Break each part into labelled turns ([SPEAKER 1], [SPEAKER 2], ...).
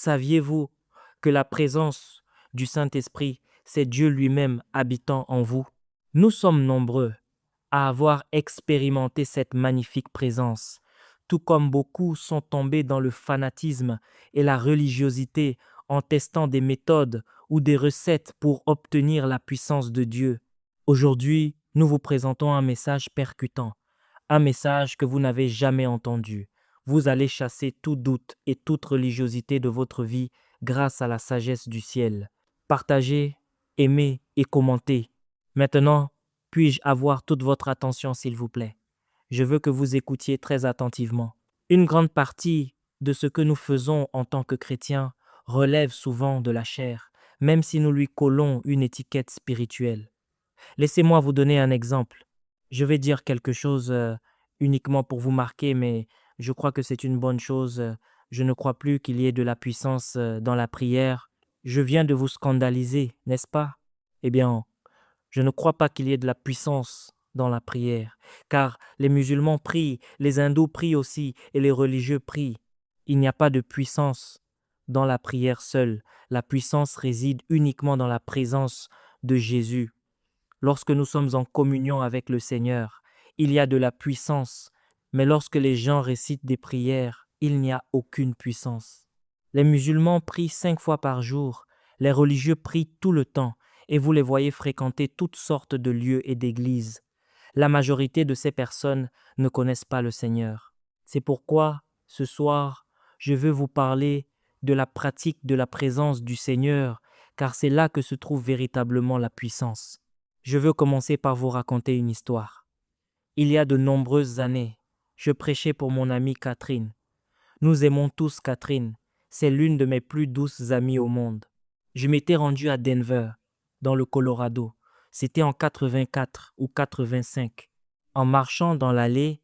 [SPEAKER 1] Saviez-vous que la présence du Saint-Esprit, c'est Dieu lui-même habitant en vous? Nous sommes nombreux à avoir expérimenté cette magnifique présence, tout comme beaucoup sont tombés dans le fanatisme et la religiosité en testant des méthodes ou des recettes pour obtenir la puissance de Dieu. Aujourd'hui, nous vous présentons un message percutant, un message que vous n'avez jamais entendu. Vous allez chasser tout doute et toute religiosité de votre vie grâce à la sagesse du ciel. Partagez, aimez et commentez. Maintenant, puis-je avoir toute votre attention, s'il vous plaît? Je veux que vous écoutiez très attentivement. Une grande partie de ce que nous faisons en tant que chrétiens relève souvent de la chair, même si nous lui collons une étiquette spirituelle. Laissez-moi vous donner un exemple. Je vais dire quelque chose uniquement pour vous marquer, mais je crois que c'est une bonne chose. Je ne crois plus qu'il y ait de la puissance dans la prière. Je viens de vous scandaliser, n'est-ce pas? Eh bien, je ne crois pas qu'il y ait de la puissance dans la prière, car les musulmans prient, les hindous prient aussi, et les religieux prient. Il n'y a pas de puissance dans la prière seule. La puissance réside uniquement dans la présence de Jésus. Lorsque nous sommes en communion avec le Seigneur, il y a de la puissance, mais lorsque les gens récitent des prières, il n'y a aucune puissance. Les musulmans prient 5 fois par jour, les religieux prient tout le temps, et vous les voyez fréquenter toutes sortes de lieux et d'églises. La majorité de ces personnes ne connaissent pas le Seigneur. C'est pourquoi, ce soir, je veux vous parler de la pratique de la présence du Seigneur, car c'est là que se trouve véritablement la puissance. Je veux commencer par vous raconter une histoire. Il y a de nombreuses années, je prêchais pour mon amie Catherine. Nous aimons tous Catherine. C'est l'une de mes plus douces amies au monde. Je m'étais rendu à Denver, dans le Colorado. C'était en 84 ou 85. En marchant dans l'allée,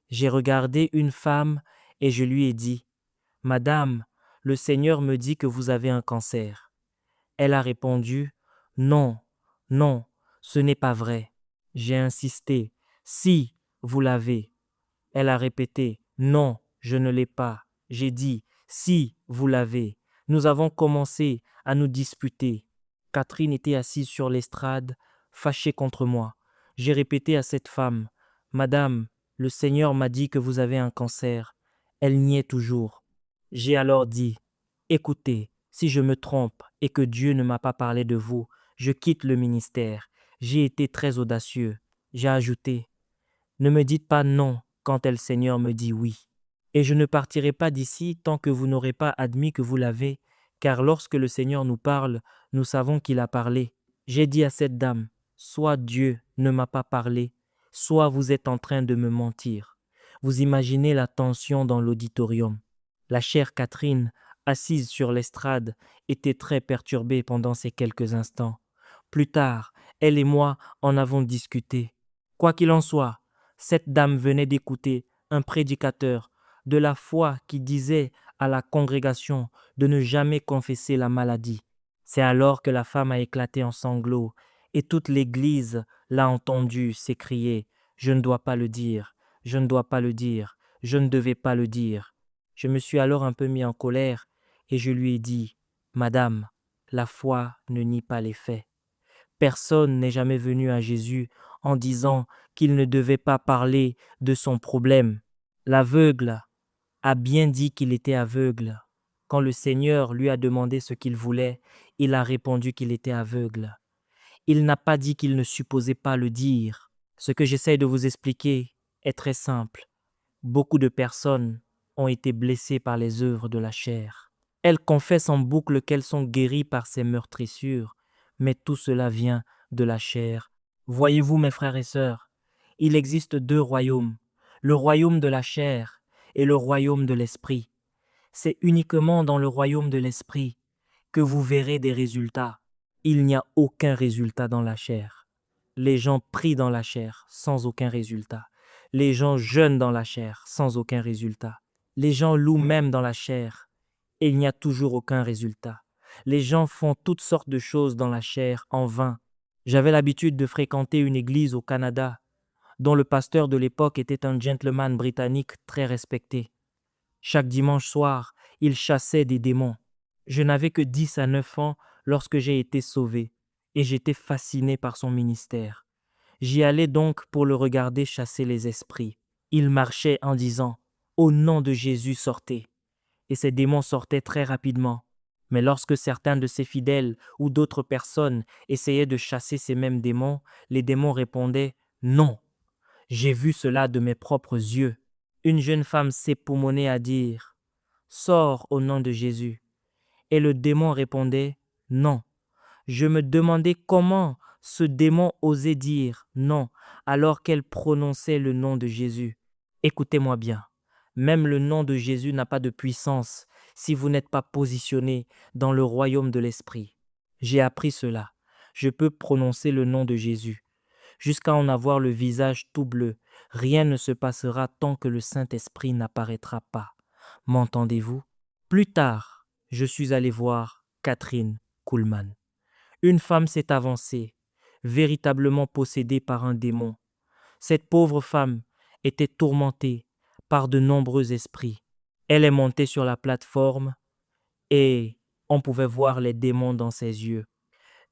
[SPEAKER 1] j'ai regardé une femme et je lui ai dit, « Madame, le Seigneur me dit que vous avez un cancer. » Elle a répondu, « Non, non, ce n'est pas vrai. » J'ai insisté, « Si, vous l'avez. » Elle a répété, « Non, je ne l'ai pas. » J'ai dit, « Si, vous l'avez. » Nous avons commencé à nous disputer. Catherine était assise sur l'estrade, fâchée contre moi. J'ai répété à cette femme, « Madame, le Seigneur m'a dit que vous avez un cancer. » Elle niait toujours. J'ai alors dit, « Écoutez, si je me trompe et que Dieu ne m'a pas parlé de vous, je quitte le ministère. » J'ai été très audacieux. J'ai ajouté, « Ne me dites pas non quand le Seigneur me dit oui. Et je ne partirai pas d'ici tant que vous n'aurez pas admis que vous l'avez, car lorsque le Seigneur nous parle, nous savons qu'il a parlé. » J'ai dit à cette dame, « Soit Dieu ne m'a pas parlé, soit vous êtes en train de me mentir. » Vous imaginez la tension dans l'auditorium. La chère Catherine, assise sur l'estrade, était très perturbée pendant ces quelques instants. Plus tard, elle et moi en avons discuté. Quoi qu'il en soit, cette dame venait d'écouter un prédicateur de la foi qui disait à la congrégation de ne jamais confesser la maladie. C'est alors que la femme a éclaté en sanglots et toute l'église l'a entendue s'écrier « Je ne dois pas le dire, je ne dois pas le dire, je ne devais pas le dire. » Je me suis alors un peu mis en colère et je lui ai dit « Madame, la foi ne nie pas les faits. Personne n'est jamais venu à Jésus en disant qu'il ne devait pas parler de son problème. L'aveugle a bien dit qu'il était aveugle. Quand le Seigneur lui a demandé ce qu'il voulait, il a répondu qu'il était aveugle. Il n'a pas dit qu'il ne supposait pas le dire. Ce que j'essaie de vous expliquer est très simple. Beaucoup de personnes ont été blessées par les œuvres de la chair. Elles confessent en boucle qu'elles sont guéries par ces meurtrissures, mais tout cela vient de la chair. Voyez-vous, mes frères et sœurs, il existe 2 royaumes, le royaume de la chair et le royaume de l'esprit. C'est uniquement dans le royaume de l'esprit que vous verrez des résultats. Il n'y a aucun résultat dans la chair. Les gens prient dans la chair sans aucun résultat. Les gens jeûnent dans la chair sans aucun résultat. Les gens louent même dans la chair et il n'y a toujours aucun résultat. Les gens font toutes sortes de choses dans la chair en vain. J'avais l'habitude de fréquenter une église au Canada dont le pasteur de l'époque était un gentleman britannique très respecté. Chaque dimanche soir, il chassait des démons. Je n'avais que 10 à 9 ans lorsque j'ai été sauvé, et j'étais fasciné par son ministère. J'y allais donc pour le regarder chasser les esprits. Il marchait en disant, au nom de Jésus, sortez. Et ces démons sortaient très rapidement. Mais lorsque certains de ses fidèles ou d'autres personnes essayaient de chasser ces mêmes démons, les démons répondaient, non, j'ai vu cela de mes propres yeux. Une jeune femme s'époumonnait à dire, sors au nom de Jésus. Et le démon répondait, non. Je me demandais comment ce démon osait dire non alors qu'elle prononçait le nom de Jésus. Écoutez-moi bien, même le nom de Jésus n'a pas de puissance si vous n'êtes pas positionné dans le royaume de l'Esprit. J'ai appris cela. Je peux prononcer le nom de Jésus. Jusqu'à en avoir le visage tout bleu, rien ne se passera tant que le Saint-Esprit n'apparaîtra pas. M'entendez-vous? Plus tard, je suis allé voir Catherine Kuhlman. Une femme s'est avancée, véritablement possédée par un démon. Cette pauvre femme était tourmentée par de nombreux esprits. Elle est montée sur la plateforme et on pouvait voir les démons dans ses yeux.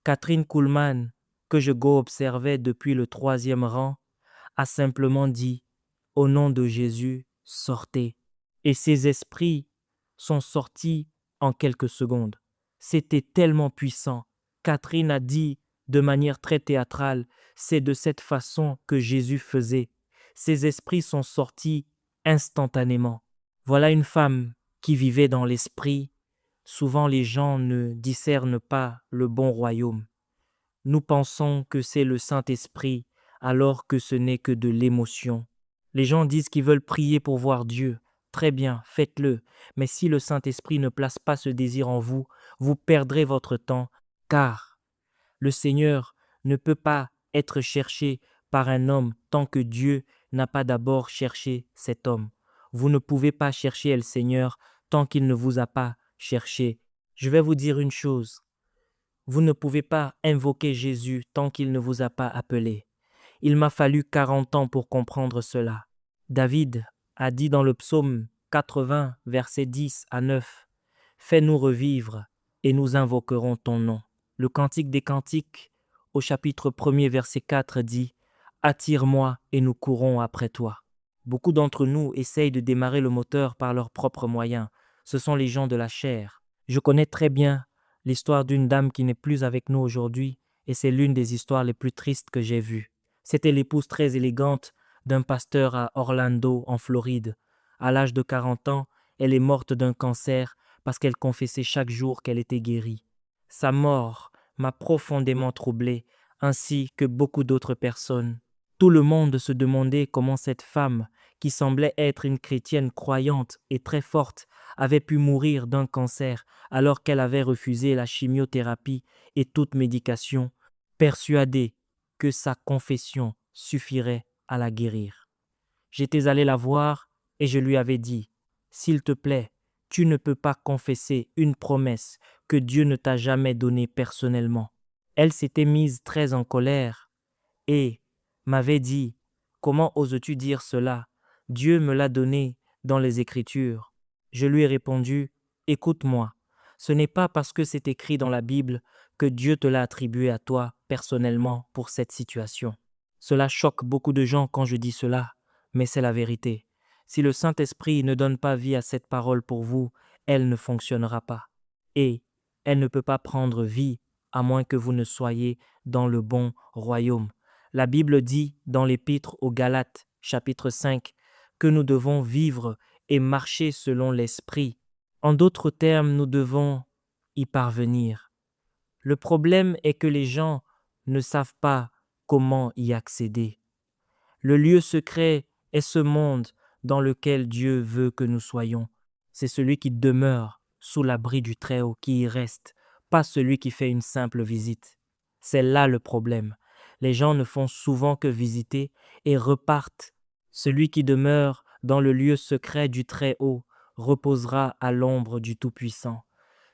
[SPEAKER 1] Catherine Kuhlman, que je go-observais depuis le 3e rang, a simplement dit « Au nom de Jésus, sortez ». Et ces esprits sont sortis en quelques secondes. C'était tellement puissant. Catherine a dit de manière très théâtrale, c'est de cette façon que Jésus faisait. Ces esprits sont sortis instantanément. Voilà une femme qui vivait dans l'esprit. Souvent les gens ne discernent pas le bon royaume. Nous pensons que c'est le Saint-Esprit alors que ce n'est que de l'émotion. Les gens disent qu'ils veulent prier pour voir Dieu. Très bien, faites-le. Mais si le Saint-Esprit ne place pas ce désir en vous, vous perdrez votre temps, car le Seigneur ne peut pas être cherché par un homme tant que Dieu n'a pas d'abord cherché cet homme. Vous ne pouvez pas chercher le Seigneur tant qu'il ne vous a pas cherché. Je vais vous dire une chose. Vous ne pouvez pas invoquer Jésus tant qu'il ne vous a pas appelé. Il m'a fallu 40 ans pour comprendre cela. David a dit dans le psaume 80, versets 10 à 9, « Fais-nous revivre et nous invoquerons ton nom. » Le Cantique des Cantiques, au chapitre 1er, verset 4, dit « Attire-moi et nous courons après toi. » Beaucoup d'entre nous essayent de démarrer le moteur par leurs propres moyens. Ce sont les gens de la chair. Je connais très bien l'histoire d'une dame qui n'est plus avec nous aujourd'hui et c'est l'une des histoires les plus tristes que j'ai vues. C'était l'épouse très élégante d'un pasteur à Orlando, en Floride. À l'âge de 40 ans, elle est morte d'un cancer parce qu'elle confessait chaque jour qu'elle était guérie. Sa mort m'a profondément troublé, ainsi que beaucoup d'autres personnes. Tout le monde se demandait comment cette femme, qui semblait être une chrétienne croyante et très forte, avait pu mourir d'un cancer alors qu'elle avait refusé la chimiothérapie et toute médication, persuadée que sa confession suffirait à la guérir. J'étais allé la voir et je lui avais dit, « S'il te plaît, tu ne peux pas confesser une promesse que Dieu ne t'a jamais donnée personnellement. » Elle s'était mise très en colère et m'avait dit, « Comment oses-tu dire cela? Dieu me l'a donné dans les Écritures. » Je lui ai répondu, « Écoute-moi, ce n'est pas parce que c'est écrit dans la Bible que Dieu te l'a attribué à toi personnellement pour cette situation. » Cela choque beaucoup de gens quand je dis cela, mais c'est la vérité. Si le Saint-Esprit ne donne pas vie à cette parole pour vous, elle ne fonctionnera pas. Et elle ne peut pas prendre vie à moins que vous ne soyez dans le bon royaume. La Bible dit dans l'Épître aux Galates, chapitre 5, que nous devons vivre et marcher selon l'Esprit. En d'autres termes, nous devons y parvenir. Le problème est que les gens ne savent pas comment y accéder. Le lieu secret est ce monde dans lequel Dieu veut que nous soyons. C'est celui qui demeure sous l'abri du Très-Haut qui y reste, pas celui qui fait une simple visite. C'est là le problème. Les gens ne font souvent que visiter et repartent. Celui qui demeure dans le lieu secret du Très-Haut reposera à l'ombre du Tout-Puissant.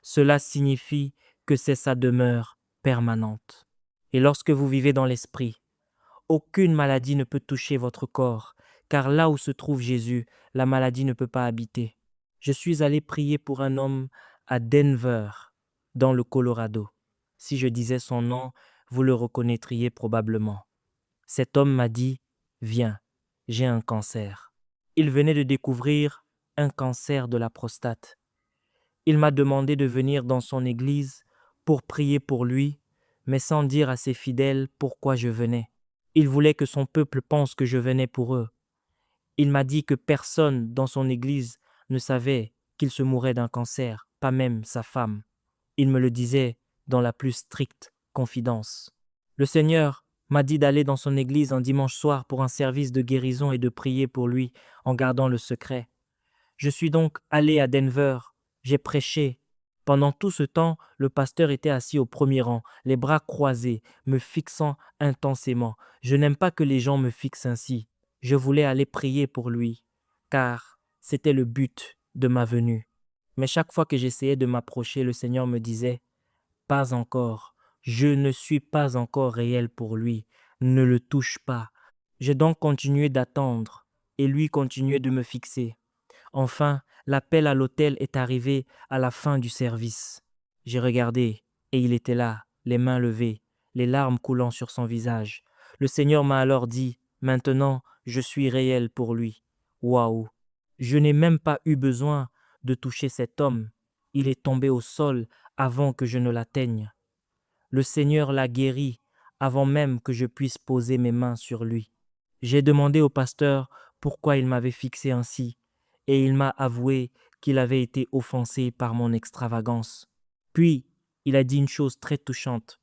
[SPEAKER 1] Cela signifie que c'est sa demeure permanente. Et lorsque vous vivez dans l'Esprit, aucune maladie ne peut toucher votre corps, car là où se trouve Jésus, la maladie ne peut pas habiter. Je suis allé prier pour un homme à Denver, dans le Colorado. Si je disais son nom, vous le reconnaîtriez probablement. Cet homme m'a dit, viens, j'ai un cancer. Il venait de découvrir un cancer de la prostate. Il m'a demandé de venir dans son église pour prier pour lui, mais sans dire à ses fidèles pourquoi je venais. Il voulait que son peuple pense que je venais pour eux. Il m'a dit que personne dans son église ne savait qu'il se mourait d'un cancer, pas même sa femme. Il me le disait dans la plus stricte confidence. Le Seigneur m'a dit d'aller dans son église un dimanche soir pour un service de guérison et de prier pour lui en gardant le secret. Je suis donc allé à Denver, j'ai prêché. Pendant tout ce temps, le pasteur était assis au premier rang, les bras croisés, me fixant intensément. Je n'aime pas que les gens me fixent ainsi. Je voulais aller prier pour lui, car c'était le but de ma venue. Mais chaque fois que j'essayais de m'approcher, le Seigneur me disait, pas encore, je ne suis pas encore réel pour lui, ne le touche pas. J'ai donc continué d'attendre, et lui continuait de me fixer. Enfin, l'appel à l'hôtel est arrivé à la fin du service. J'ai regardé, et il était là, les mains levées, les larmes coulant sur son visage. Le Seigneur m'a alors dit, maintenant, je suis réel pour lui. Waouh! Je n'ai même pas eu besoin de toucher cet homme. Il est tombé au sol avant que je ne l'atteigne. Le Seigneur l'a guéri avant même que je puisse poser mes mains sur lui. J'ai demandé au pasteur pourquoi il m'avait fixé ainsi, et il m'a avoué qu'il avait été offensé par mon extravagance. Puis, il a dit une chose très touchante.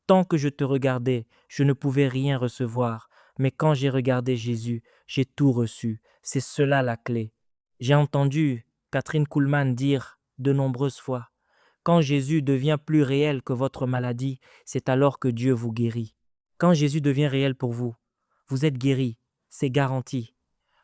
[SPEAKER 1] Tant que je te regardais, je ne pouvais rien recevoir, mais quand j'ai regardé Jésus, j'ai tout reçu. C'est cela la clé. J'ai entendu Catherine Kuhlman dire de nombreuses fois, quand Jésus devient plus réel que votre maladie, c'est alors que Dieu vous guérit. Quand Jésus devient réel pour vous, vous êtes guéri, c'est garanti.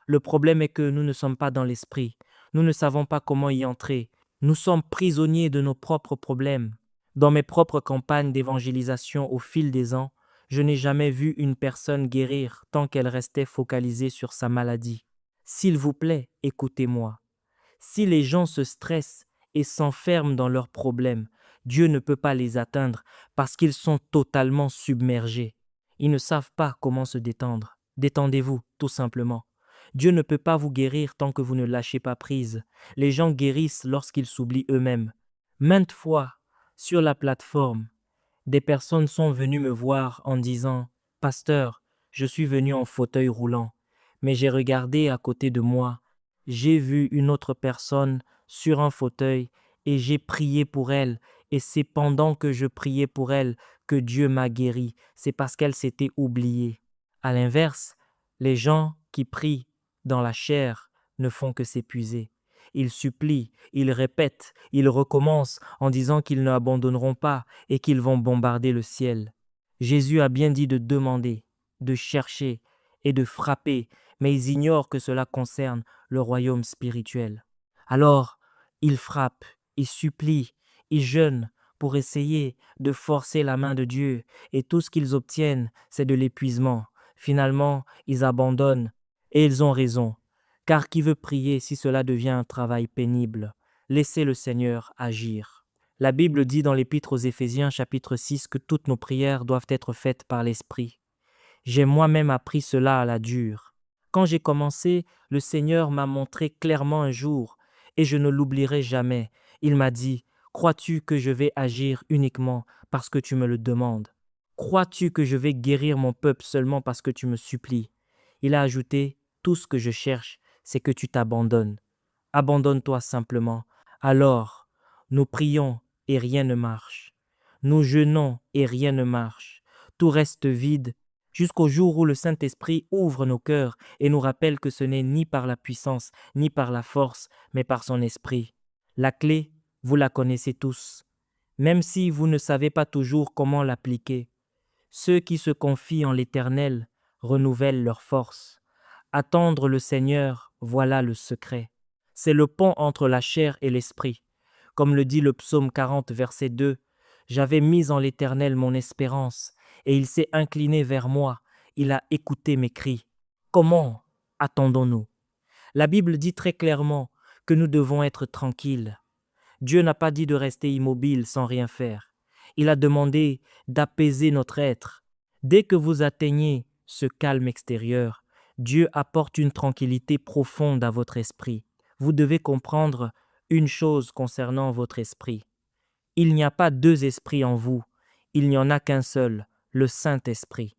[SPEAKER 1] Le problème est que nous ne sommes pas dans l'esprit. Nous ne savons pas comment y entrer. Nous sommes prisonniers de nos propres problèmes. Dans mes propres campagnes d'évangélisation au fil des ans, je n'ai jamais vu une personne guérir tant qu'elle restait focalisée sur sa maladie. S'il vous plaît, écoutez-moi. Si les gens se stressent et s'enferment dans leurs problèmes, Dieu ne peut pas les atteindre parce qu'ils sont totalement submergés. Ils ne savent pas comment se détendre. Détendez-vous, tout simplement. Dieu ne peut pas vous guérir tant que vous ne lâchez pas prise. Les gens guérissent lorsqu'ils s'oublient eux-mêmes. Maintes fois, sur la plateforme, des personnes sont venues me voir en disant « Pasteur, je suis venu en fauteuil roulant, mais j'ai regardé à côté de moi, j'ai vu une autre personne sur un fauteuil et j'ai prié pour elle, et c'est pendant que je priais pour elle que Dieu m'a guéri, c'est parce qu'elle s'était oubliée. » À l'inverse, les gens qui prient dans la chair ne font que s'épuiser. Ils supplient, ils répètent, ils recommencent en disant qu'ils ne abandonneront pas et qu'ils vont bombarder le ciel. Jésus a bien dit de demander, de chercher et de frapper, mais ils ignorent que cela concerne le royaume spirituel. Alors, ils frappent, ils supplient, ils jeûnent pour essayer de forcer la main de Dieu, et tout ce qu'ils obtiennent, c'est de l'épuisement. Finalement, ils abandonnent, et ils ont raison. Car qui veut prier si cela devient un travail pénible? Laissez le Seigneur agir. La Bible dit dans l'Épître aux Éphésiens chapitre 6 que toutes nos prières doivent être faites par l'Esprit. J'ai moi-même appris cela à la dure. Quand j'ai commencé, le Seigneur m'a montré clairement un jour, et je ne l'oublierai jamais. Il m'a dit, « Crois-tu que je vais agir uniquement parce que tu me le demandes? Crois-tu que je vais guérir mon peuple seulement parce que tu me supplies? » Il a ajouté, « Tout ce que je cherche, c'est que tu t'abandonnes. Abandonne-toi simplement. » Alors, nous prions et rien ne marche. Nous jeûnons et rien ne marche. Tout reste vide jusqu'au jour où le Saint-Esprit ouvre nos cœurs et nous rappelle que ce n'est ni par la puissance, ni par la force, mais par son Esprit. La clé, vous la connaissez tous, même si vous ne savez pas toujours comment l'appliquer. Ceux qui se confient en l'Éternel renouvellent leur force. Attendre le Seigneur, voilà le secret. C'est le pont entre la chair et l'esprit. Comme le dit le psaume 40, verset 2, « J'avais mis en l'Éternel mon espérance, et il s'est incliné vers moi, il a écouté mes cris. » Comment attendons-nous? La Bible dit très clairement que nous devons être tranquilles. Dieu n'a pas dit de rester immobile sans rien faire. Il a demandé d'apaiser notre être. Dès que vous atteignez ce calme extérieur, Dieu apporte une tranquillité profonde à votre esprit. Vous devez comprendre une chose concernant votre esprit. Il n'y a pas deux esprits en vous, il n'y en a qu'un seul, le Saint-Esprit.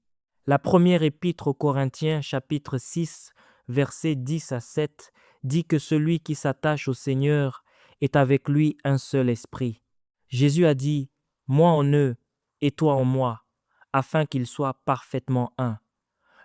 [SPEAKER 1] La première épître aux Corinthiens, chapitre 6, versets 10 à 7, dit que celui qui s'attache au Seigneur est avec lui un seul esprit. Jésus a dit, « Moi en eux et toi en moi, afin qu'ils soient parfaitement un. »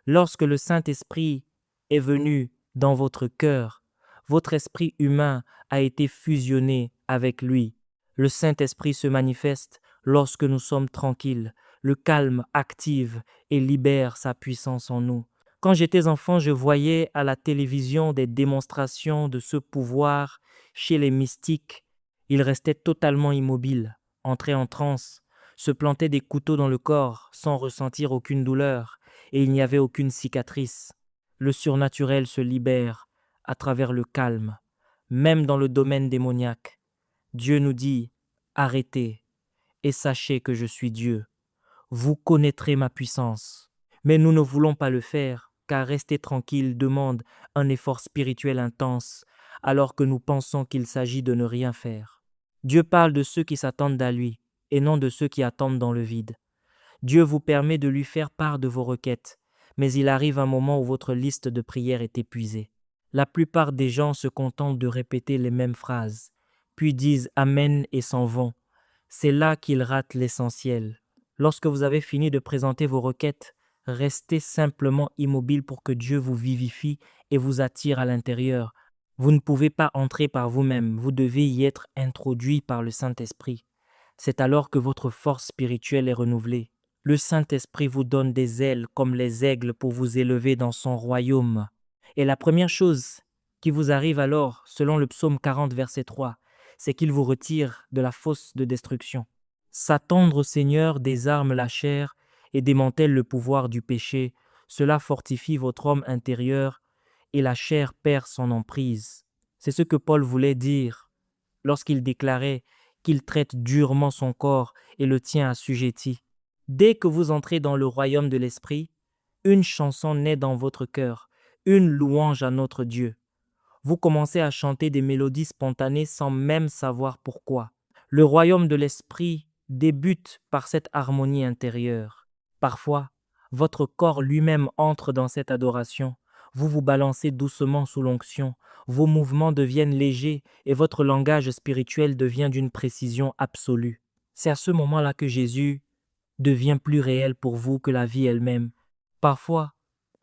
[SPEAKER 1] Lorsque le Saint-Esprit est venu dans votre cœur, votre esprit humain a été fusionné avec lui. Le Saint-Esprit se manifeste lorsque nous sommes tranquilles. Le calme active et libère sa puissance en nous. Quand j'étais enfant, je voyais à la télévision des démonstrations de ce pouvoir chez les mystiques. Ils restaient totalement immobiles, entraient en transe, se plantaient des couteaux dans le corps sans ressentir aucune douleur, et il n'y avait aucune cicatrice. Le surnaturel se libère à travers le calme, même dans le domaine démoniaque. Dieu nous dit, arrêtez et sachez que je suis Dieu. Vous connaîtrez ma puissance. Mais nous ne voulons pas le faire, car rester tranquille demande un effort spirituel intense, alors que nous pensons qu'il s'agit de ne rien faire. Dieu parle de ceux qui s'attendent à lui, et non de ceux qui attendent dans le vide. Dieu vous permet de lui faire part de vos requêtes, mais il arrive un moment où votre liste de prières est épuisée. La plupart des gens se contentent de répéter les mêmes phrases, puis disent Amen et s'en vont. C'est là qu'ils ratent l'essentiel. Lorsque vous avez fini de présenter vos requêtes, restez simplement immobile pour que Dieu vous vivifie et vous attire à l'intérieur. Vous ne pouvez pas entrer par vous-même, vous devez y être introduit par le Saint-Esprit. C'est alors que votre force spirituelle est renouvelée. Le Saint-Esprit vous donne des ailes comme les aigles pour vous élever dans son royaume. Et la première chose qui vous arrive alors, selon le psaume 40, verset 3, c'est qu'il vous retire de la fosse de destruction. S'attendre au Seigneur désarme la chair et démantèle le pouvoir du péché. Cela fortifie votre homme intérieur et la chair perd son emprise. C'est ce que Paul voulait dire lorsqu'il déclarait qu'il traite durement son corps et le tient assujetti. Dès que vous entrez dans le royaume de l'Esprit, une chanson naît dans votre cœur, une louange à notre Dieu. Vous commencez à chanter des mélodies spontanées sans même savoir pourquoi. Le royaume de l'Esprit débute par cette harmonie intérieure. Parfois, votre corps lui-même entre dans cette adoration. Vous vous balancez doucement sous l'onction. Vos mouvements deviennent légers et votre langage spirituel devient d'une précision absolue. C'est à ce moment-là que Jésus devient plus réel pour vous que la vie elle-même. Parfois,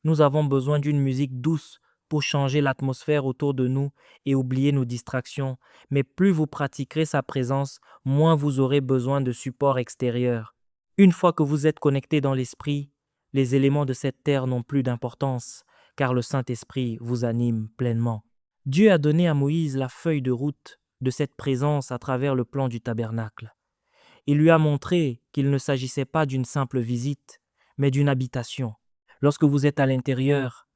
[SPEAKER 1] nous avons besoin d'une musique douce pour changer l'atmosphère autour de nous et oublier nos distractions, mais plus vous pratiquerez sa présence, moins vous aurez besoin de support extérieur. Une fois que vous êtes connecté dans l'esprit, les éléments de cette terre n'ont plus d'importance, car le Saint-Esprit vous anime pleinement. Dieu a donné à Moïse la feuille de route de cette présence à travers le plan du tabernacle. Il lui a montré qu'il ne s'agissait pas d'une simple visite, mais d'une habitation. Lorsque vous êtes à l'intérieur,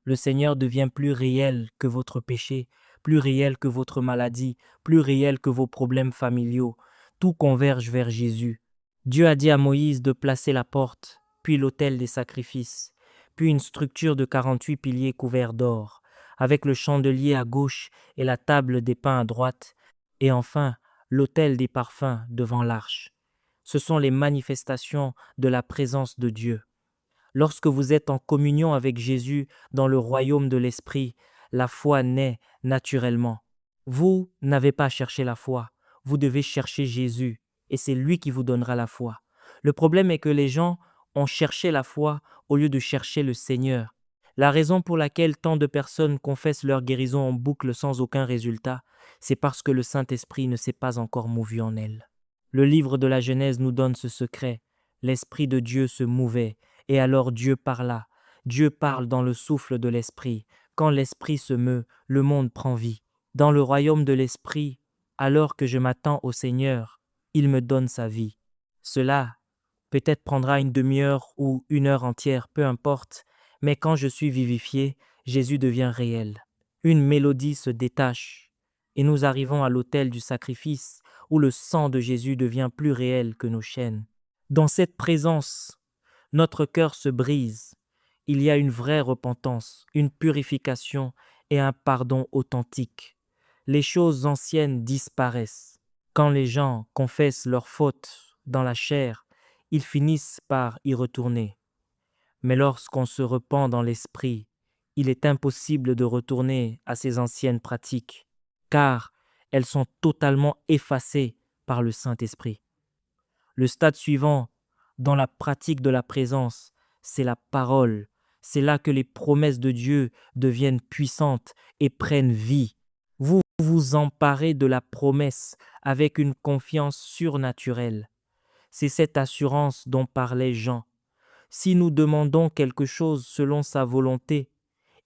[SPEAKER 1] le Seigneur devient plus réel que votre péché, plus réel que votre maladie, plus réel que vos problèmes familiaux. Tout converge vers Jésus. Dieu a dit à Moïse de placer la porte, puis l'autel des sacrifices, puis une structure de 48 piliers couverts d'or, avec le chandelier à gauche et la table des pains à droite, et enfin l'autel des parfums devant l'arche. Ce sont les manifestations de la présence de Dieu. Lorsque vous êtes en communion avec Jésus dans le royaume de l'Esprit, la foi naît naturellement. Vous n'avez pas cherché la foi, vous devez chercher Jésus, et c'est lui qui vous donnera la foi. Le problème est que les gens ont cherché la foi au lieu de chercher le Seigneur. La raison pour laquelle tant de personnes confessent leur guérison en boucle sans aucun résultat, c'est parce que le Saint-Esprit ne s'est pas encore movu en elles. Le livre de la Genèse nous donne ce secret. L'Esprit de Dieu se mouvait, et alors Dieu parla. Dieu parle dans le souffle de l'Esprit. Quand l'Esprit se meut, le monde prend vie. Dans le royaume de l'Esprit, alors que je m'attends au Seigneur, il me donne sa vie. Cela peut-être prendra une demi-heure ou une heure entière, peu importe, mais quand je suis vivifié, Jésus devient réel. Une mélodie se détache et nous arrivons à l'autel du sacrifice où le sang de Jésus devient plus réel que nos chaînes. Dans cette présence, notre cœur se brise. Il y a une vraie repentance, une purification et un pardon authentique. Les choses anciennes disparaissent. Quand les gens confessent leurs fautes dans la chair, ils finissent par y retourner. Mais lorsqu'on se repent dans l'esprit, il est impossible de retourner à ces anciennes pratiques, car elles sont totalement effacées par le Saint-Esprit. Le stade suivant, dans la pratique de la présence, c'est la parole. C'est là que les promesses de Dieu deviennent puissantes et prennent vie. Vous vous emparez de la promesse avec une confiance surnaturelle. C'est cette assurance dont parlait Jean. Si nous demandons quelque chose selon sa volonté,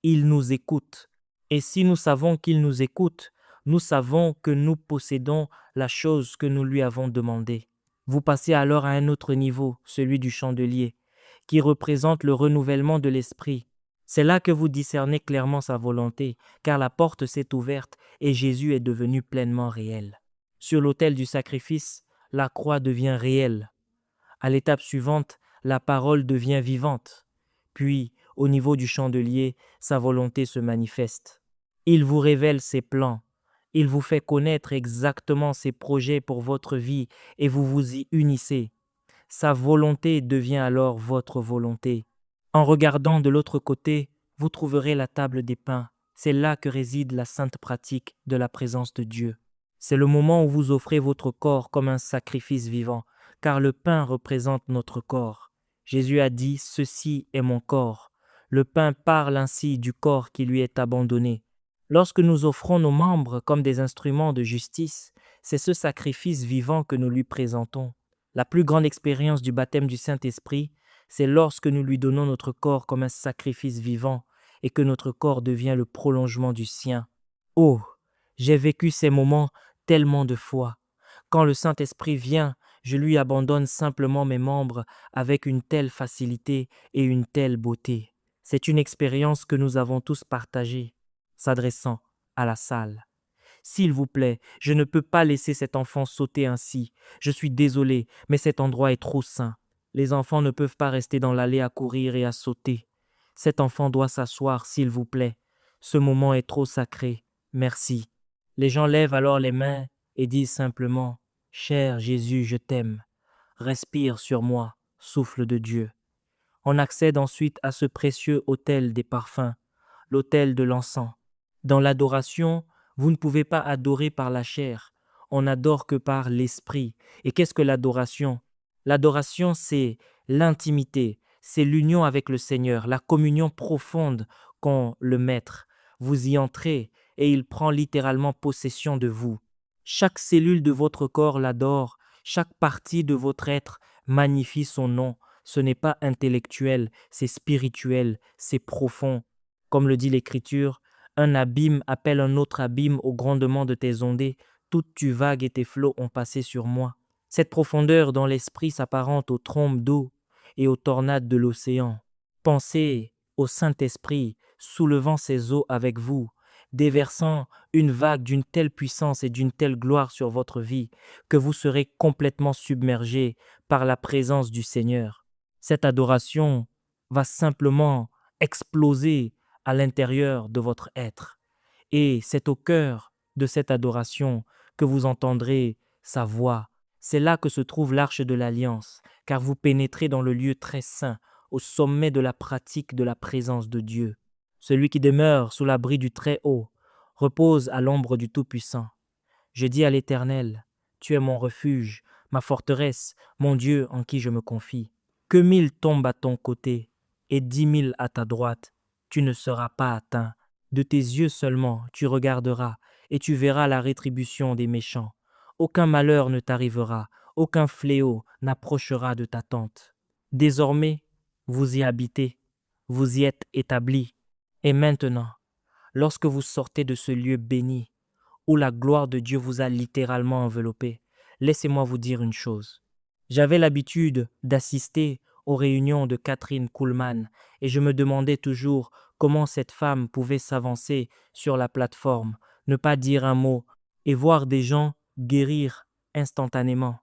[SPEAKER 1] il nous écoute. Et si nous savons qu'il nous écoute, nous savons que nous possédons la chose que nous lui avons demandée. Vous passez alors à un autre niveau, celui du chandelier, qui représente le renouvellement de l'esprit. C'est là que vous discernez clairement sa volonté, car la porte s'est ouverte et Jésus est devenu pleinement réel. Sur l'autel du sacrifice, la croix devient réelle. À l'étape suivante, la parole devient vivante. Puis, au niveau du chandelier, sa volonté se manifeste. Il vous révèle ses plans. Il vous fait connaître exactement ses projets pour votre vie et vous vous y unissez. Sa volonté devient alors votre volonté. En regardant de l'autre côté, vous trouverez la table des pains. C'est là que réside la sainte pratique de la présence de Dieu. C'est le moment où vous offrez votre corps comme un sacrifice vivant, car le pain représente notre corps. Jésus a dit « Ceci est mon corps ». Le pain parle ainsi du corps qui lui est abandonné. Lorsque nous offrons nos membres comme des instruments de justice, c'est ce sacrifice vivant que nous lui présentons. La plus grande expérience du baptême du Saint-Esprit, c'est lorsque nous lui donnons notre corps comme un sacrifice vivant et que notre corps devient le prolongement du sien. Oh, j'ai vécu ces moments tellement de fois. Quand le Saint-Esprit vient, je lui abandonne simplement mes membres avec une telle facilité et une telle beauté. C'est une expérience que nous avons tous partagée, s'adressant à la salle. S'il vous plaît, je ne peux pas laisser cet enfant sauter ainsi. Je suis désolé, mais cet endroit est trop saint. Les enfants ne peuvent pas rester dans l'allée à courir et à sauter. Cet enfant doit s'asseoir, s'il vous plaît. Ce moment est trop sacré. Merci. Les gens lèvent alors les mains et disent simplement « Cher Jésus, je t'aime. Respire sur moi, souffle de Dieu. » On accède ensuite à ce précieux autel des parfums, l'autel de l'encens. Dans l'adoration, vous ne pouvez pas adorer par la chair, on n'adore que par l'esprit. Et qu'est-ce que l'adoration? L'adoration, c'est l'intimité, c'est l'union avec le Seigneur, la communion profonde qu'ont le Maître. Vous y entrez et il prend littéralement possession de vous. Chaque cellule de votre corps l'adore, chaque partie de votre être magnifie son nom. Ce n'est pas intellectuel, c'est spirituel, c'est profond. Comme le dit l'Écriture, un abîme appelle un autre abîme au grondement de tes ondées, toutes tu vagues et tes flots ont passé sur moi. Cette profondeur dans l'esprit s'apparente aux trombes d'eau et aux tornades de l'océan. Pensez au Saint-Esprit soulevant ses eaux avec vous, déversant une vague d'une telle puissance et d'une telle gloire sur votre vie que vous serez complètement submergé par la présence du Seigneur. Cette adoration va simplement exploser à l'intérieur de votre être. Et c'est au cœur de cette adoration que vous entendrez sa voix. C'est là que se trouve l'arche de l'alliance, car vous pénétrez dans le lieu très saint, au sommet de la pratique de la présence de Dieu. Celui qui demeure sous l'abri du Très-Haut repose à l'ombre du Tout-Puissant. Je dis à l'Éternel, tu es mon refuge, ma forteresse, mon Dieu en qui je me confie. Que 1000 tombent à ton côté et 10 000 à ta droite, tu ne seras pas atteint. De tes yeux seulement tu regarderas et tu verras la rétribution des méchants. Aucun malheur ne t'arrivera, aucun fléau n'approchera de ta tente. Désormais, vous y habitez, vous y êtes établis. Et maintenant, lorsque vous sortez de ce lieu béni, où la gloire de Dieu vous a littéralement enveloppé, laissez-moi vous dire une chose. J'avais l'habitude d'assister aux réunions de Catherine Kuhlman et je me demandais toujours comment cette femme pouvait s'avancer sur la plateforme, ne pas dire un mot, et voir des gens guérir instantanément.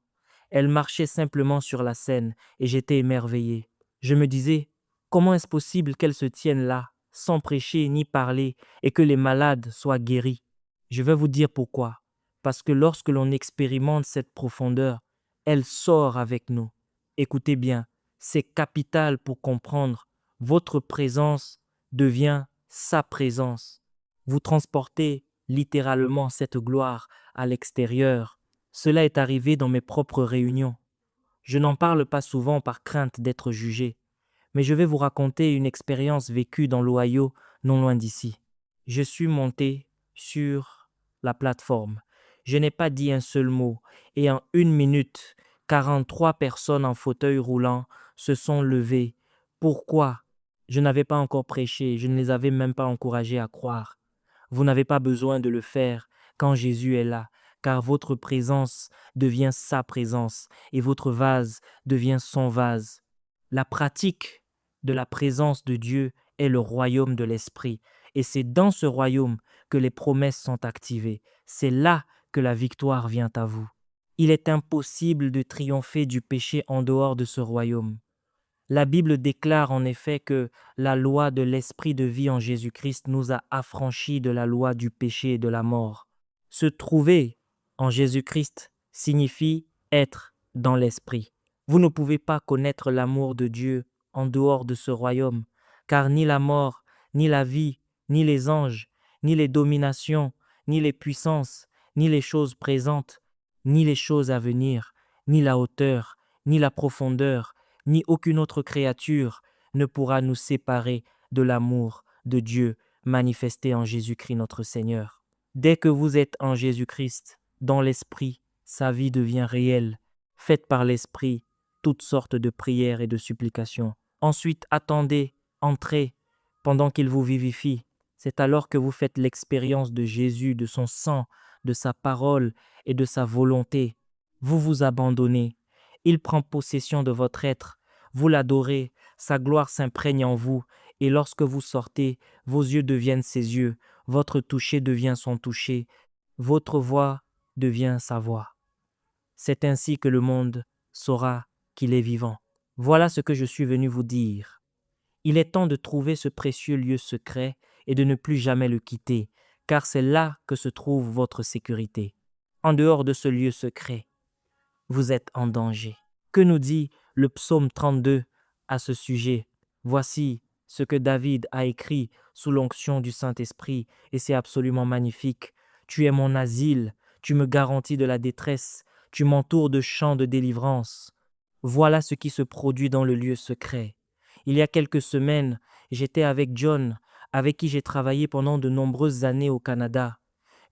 [SPEAKER 1] Elle marchait simplement sur la scène et j'étais émerveillé. Je me disais, comment est-ce possible qu'elle se tienne là, sans prêcher ni parler, et que les malades soient guéris? Je vais vous dire pourquoi. Parce que lorsque l'on expérimente cette profondeur, elle sort avec nous. Écoutez bien, c'est capital pour comprendre. Votre présence devient sa présence. Vous transportez littéralement cette gloire à l'extérieur. Cela est arrivé dans mes propres réunions. Je n'en parle pas souvent par crainte d'être jugé, mais je vais vous raconter une expérience vécue dans l'Ohio, non loin d'ici. Je suis monté sur la plateforme. Je n'ai pas dit un seul mot et en 1 minute, 43 personnes en fauteuil roulant se sont levées. Pourquoi? Je n'avais pas encore prêché, je ne les avais même pas encouragés à croire. Vous n'avez pas besoin de le faire quand Jésus est là, car votre présence devient sa présence et votre vase devient son vase. La pratique de la présence de Dieu est le royaume de l'Esprit, et c'est dans ce royaume que les promesses sont activées. C'est là que la victoire vient à vous. Il est impossible de triompher du péché en dehors de ce royaume. La Bible déclare en effet que la loi de l'esprit de vie en Jésus-Christ nous a affranchis de la loi du péché et de la mort. Se trouver en Jésus-Christ signifie être dans l'esprit. Vous ne pouvez pas connaître l'amour de Dieu en dehors de ce royaume, car ni la mort, ni la vie, ni les anges, ni les dominations, ni les puissances, ni les choses présentes, ni les choses à venir, ni la hauteur, ni la profondeur, ni aucune autre créature ne pourra nous séparer de l'amour de Dieu manifesté en Jésus-Christ notre Seigneur. Dès que vous êtes en Jésus-Christ, dans l'Esprit, sa vie devient réelle. Faites par l'Esprit toutes sortes de prières et de supplications. Ensuite, attendez, entrez, pendant qu'il vous vivifie. C'est alors que vous faites l'expérience de Jésus, de son sang, de sa parole et de sa volonté. Vous vous abandonnez. Il prend possession de votre être. Vous l'adorez, sa gloire s'imprègne en vous, et lorsque vous sortez, vos yeux deviennent ses yeux, votre toucher devient son toucher, votre voix devient sa voix. C'est ainsi que le monde saura qu'il est vivant. Voilà ce que je suis venu vous dire. Il est temps de trouver ce précieux lieu secret et de ne plus jamais le quitter, car c'est là que se trouve votre sécurité. En dehors de ce lieu secret, vous êtes en danger. Que nous dit le psaume 32 à ce sujet? Voici ce que David a écrit sous l'onction du Saint-Esprit, et c'est absolument magnifique. Tu es mon asile, tu me garantis de la détresse, tu m'entoures de chants de délivrance. Voilà ce qui se produit dans le lieu secret. Il y a quelques semaines, j'étais avec John, avec qui j'ai travaillé pendant de nombreuses années au Canada.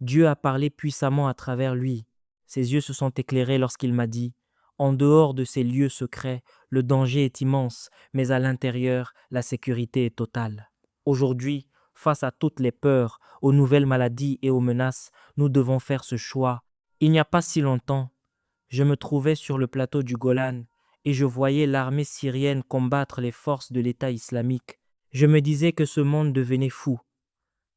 [SPEAKER 1] Dieu a parlé puissamment à travers lui. Ses yeux se sont éclairés lorsqu'il m'a dit « En dehors de ces lieux secrets, le danger est immense, mais à l'intérieur, la sécurité est totale. » Aujourd'hui, face à toutes les peurs, aux nouvelles maladies et aux menaces, nous devons faire ce choix. Il n'y a pas si longtemps, je me trouvais sur le plateau du Golan et je voyais l'armée syrienne combattre les forces de l'État islamique. Je me disais que ce monde devenait fou.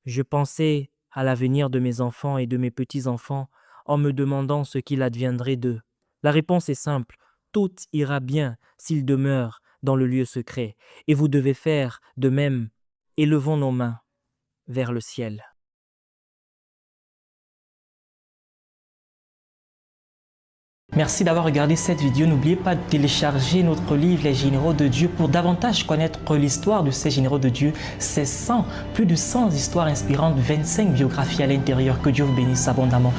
[SPEAKER 1] Je pensais à l'avenir de mes enfants et de mes petits-enfants en me demandant ce qu'il adviendrait d'eux. La réponse est simple, tout ira bien s'ils demeurent dans le lieu secret, et vous devez faire de même. Élevons nos mains vers le ciel.
[SPEAKER 2] Merci d'avoir regardé cette vidéo. N'oubliez pas de télécharger notre livre Les Généraux de Dieu pour davantage connaître l'histoire de ces généraux de Dieu. C'est plus de 100 histoires inspirantes, 25 biographies à l'intérieur. Que Dieu vous bénisse abondamment.